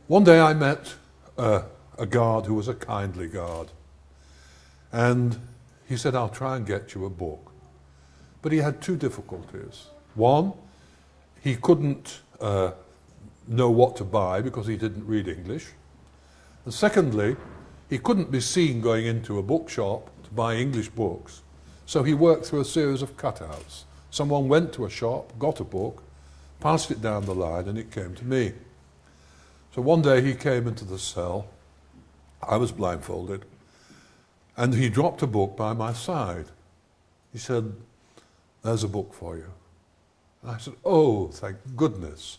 One day I met a guard who was a kindly guard, and he said, "I'll try and get you a book." But he had two difficulties. One, he couldn't know what to buy because he didn't read English. And secondly, he couldn't be seen going into a bookshop to buy English books, so he worked through a series of cutouts. Someone went to a shop, got a book, passed it down the line, and it came to me. So one day he came into the cell, I was blindfolded, and he dropped a book by my side. He said, "There's a book for you." And I said, "Oh, thank goodness,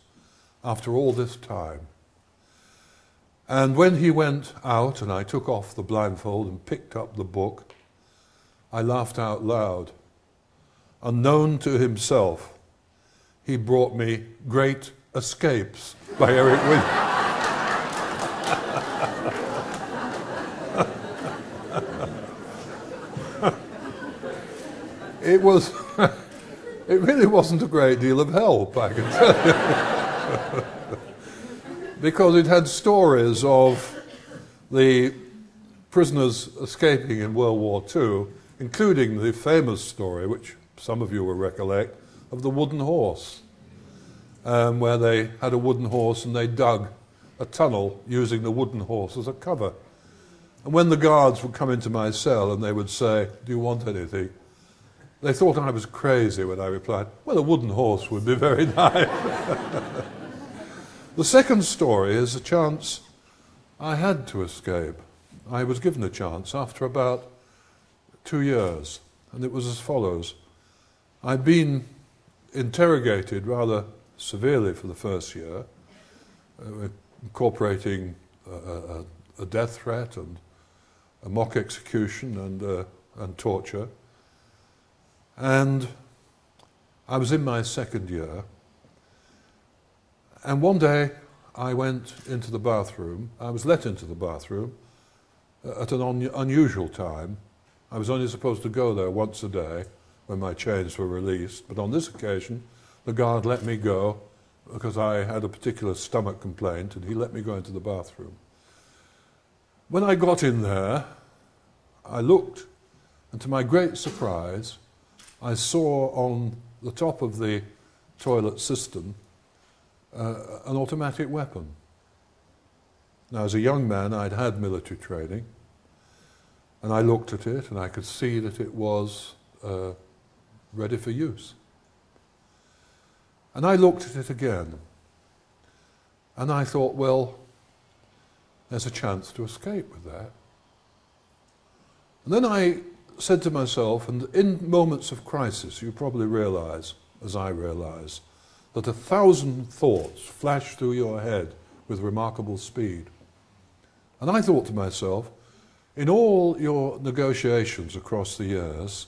after all this time." And when he went out and I took off the blindfold and picked up the book, I laughed out loud. Unknown to himself, he brought me Great Escapes by Eric Williams. It really wasn't a great deal of help, I can tell you. Because it had stories of the prisoners escaping in World War II, including the famous story, which some of you will recollect, of the wooden horse, where they had a wooden horse and they dug a tunnel using the wooden horse as a cover. And when the guards would come into my cell and they would say, "Do you want anything?" they thought I was crazy when I replied, "Well, a wooden horse would be very nice." The second story is a chance I had to escape. I was given a chance after about 2 years, and it was as follows. I'd been interrogated rather severely for the first year, incorporating a death threat and a mock execution and torture. And I was in my second year, and one day I went into the bathroom. I was let into the bathroom at an unusual time. I was only supposed to go there once a day when my chains were released, but on this occasion the guard let me go because I had a particular stomach complaint, and he let me go into the bathroom. When I got in there, I looked, and to my great surprise, I saw on the top of the toilet cistern an automatic weapon. Now, as a young man, I'd had military training, and I looked at it, and I could see that it was ready for use. And I looked at it again, and I thought, well, there's a chance to escape with that. And then I said to myself, and in moments of crisis, you probably realize, as I realize, that 1,000 thoughts flash through your head with remarkable speed. And I thought to myself, in all your negotiations across the years,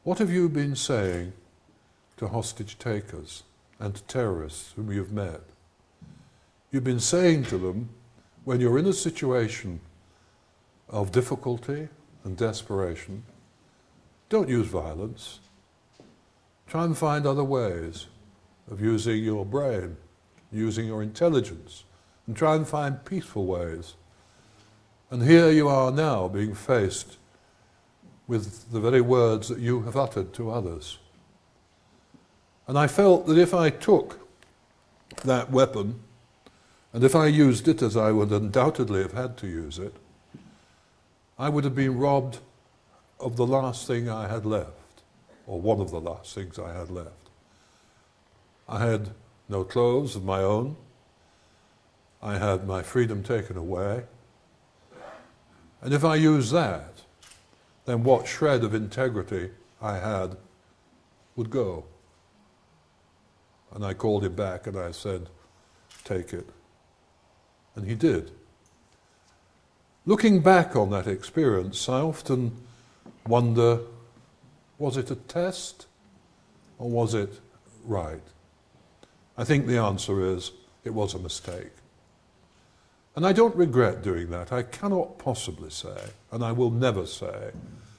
what have you been saying to hostage takers and to terrorists whom you've met? You've been saying to them, when you're in a situation of difficulty and desperation, don't use violence. Try and find other ways of using your brain, using your intelligence, and try and find peaceful ways. And here you are now being faced with the very words that you have uttered to others. And I felt that if I took that weapon, and if I used it as I would undoubtedly have had to use it, I would have been robbed of the last thing I had left, or one of the last things I had left. I had no clothes of my own. I had my freedom taken away. And if I used that, then what shred of integrity I had would go. And I called him back and I said, "Take it." And he did. Looking back on that experience, I often wonder, was it a test or was it right? I think the answer is, it was a mistake. And I don't regret doing that. I cannot possibly say, and I will never say,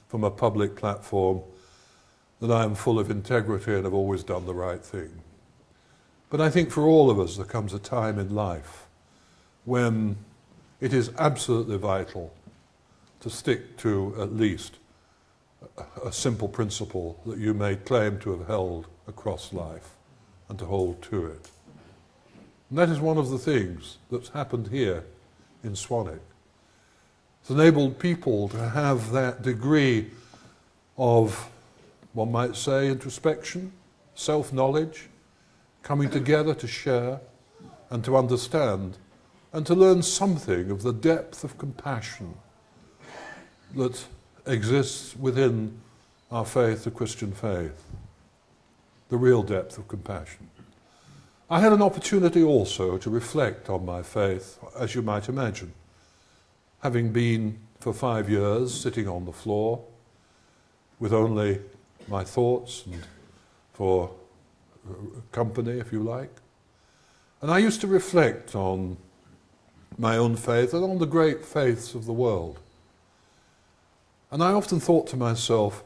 from a public platform, that I am full of integrity and have always done the right thing. But I think for all of us there comes a time in life when it is absolutely vital to stick to at least a simple principle that you may claim to have held across life and to hold to it. And that is one of the things that's happened here in Swanwick. It's enabled people to have that degree of, one might say, introspection, self-knowledge, coming together to share and to understand and to learn something of the depth of compassion that exists within our faith, the Christian faith, the real depth of compassion. I had an opportunity also to reflect on my faith, as you might imagine, having been for 5 years sitting on the floor with only my thoughts and for company, if you like. And I used to reflect on my own faith and on the great faiths of the world. And I often thought to myself,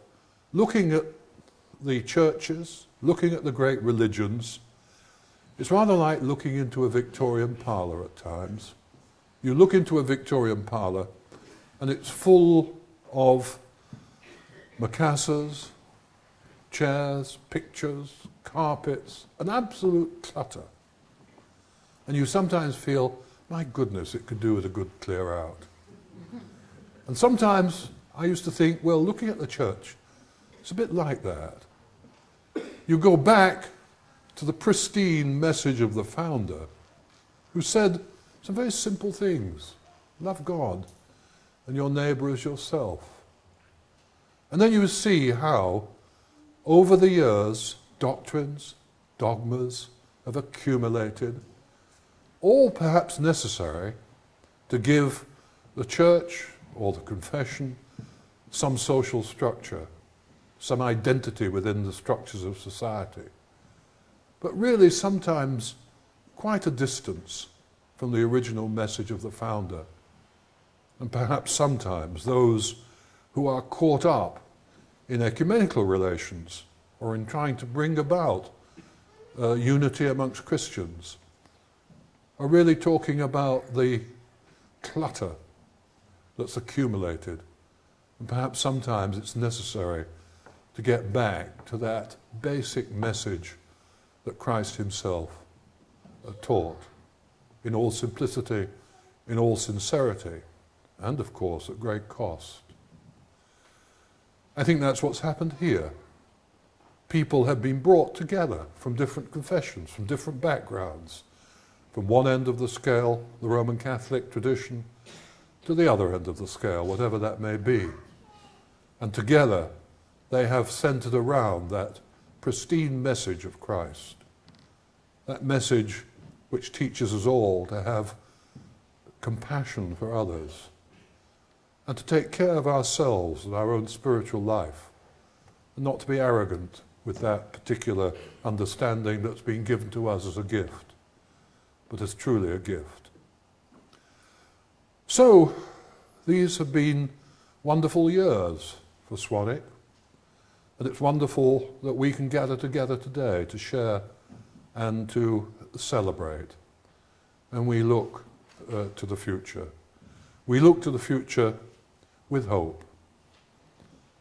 looking at the churches, looking at the great religions, it's rather like looking into a Victorian parlour at times. You look into a Victorian parlour and it's full of macassars, chairs, pictures, carpets, an absolute clutter. And you sometimes feel, my goodness, it could do with a good clear out. And sometimes I used to think, well, looking at the church, it's a bit like that. You go back to the pristine message of the founder, who said some very simple things. Love God and your neighbour as yourself. And then you see how, over the years, doctrines, dogmas have accumulated, all perhaps necessary to give the church or the confession some social structure, some identity within the structures of society. But really sometimes quite a distance from the original message of the founder. And perhaps sometimes those who are caught up in ecumenical relations or in trying to bring about unity amongst Christians are really talking about the clutter that's accumulated. And perhaps sometimes it's necessary to get back to that basic message that Christ himself taught in all simplicity, in all sincerity, and of course at great cost. I think that's what's happened here. People have been brought together from different confessions, from different backgrounds, from one end of the scale, the Roman Catholic tradition, to the other end of the scale, whatever that may be. And together they have centered around that pristine message of Christ, that message which teaches us all to have compassion for others and to take care of ourselves and our own spiritual life, and not to be arrogant with that particular understanding that's been given to us as a gift, but as truly a gift. So, these have been wonderful years for Swanwick, and it's wonderful that we can gather together today to share and to celebrate. And we look to the future. We look to the future with hope.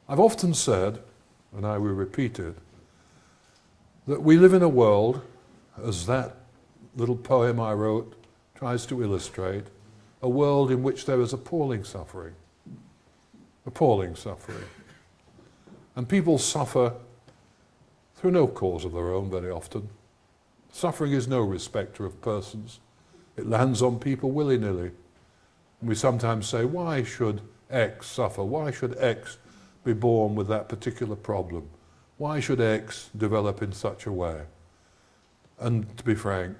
I've often said, and I will repeat it, that we live in a world, as that little poem I wrote tries to illustrate, a world in which there is appalling suffering. Appalling suffering. And people suffer through no cause of their own very often. Suffering is no respecter of persons. It lands on people willy-nilly. And we sometimes say, why should X suffer? Why should X be born with that particular problem? Why should X develop in such a way? And to be frank,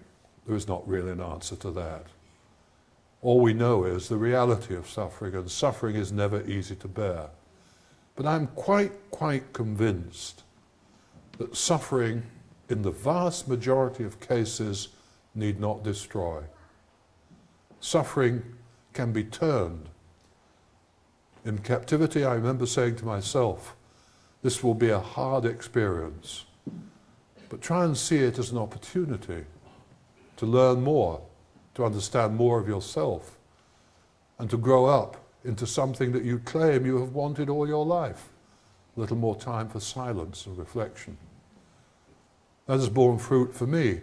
there is not really an answer to that. All we know is the reality of suffering, and suffering is never easy to bear. But I'm quite convinced that suffering, in the vast majority of cases, need not destroy. Suffering can be turned. In captivity, I remember saying to myself, this will be a hard experience, but try and see it as an opportunity to learn more to understand more of yourself and to grow up into something that you claim you have wanted all your life. A little more time for silence and reflection. That has borne fruit for me.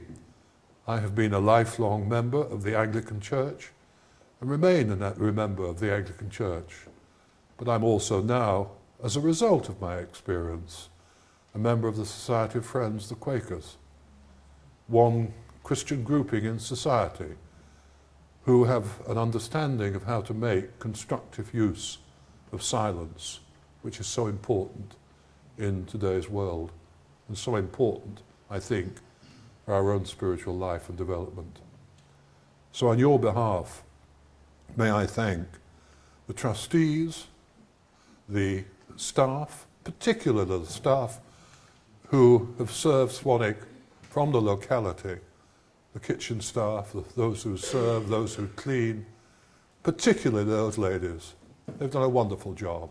I have been a lifelong member of the Anglican Church and remain a member of the Anglican Church. But I'm also now, as a result of my experience, a member of the Society of Friends, the Quakers, one Christian grouping in society who have an understanding of how to make constructive use of silence, which is so important in today's world and so important, I think, for our own spiritual life and development. So on your behalf, may I thank the trustees, the staff, particularly the staff who have served Swanwick from the locality, the kitchen staff, those who serve, those who clean, particularly those ladies. They've done a wonderful job.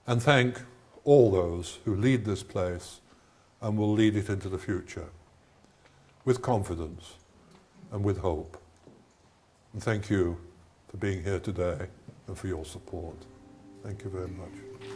And thank all those who lead this place and will lead it into the future with confidence and with hope. And thank you for being here today and for your support. Thank you very much.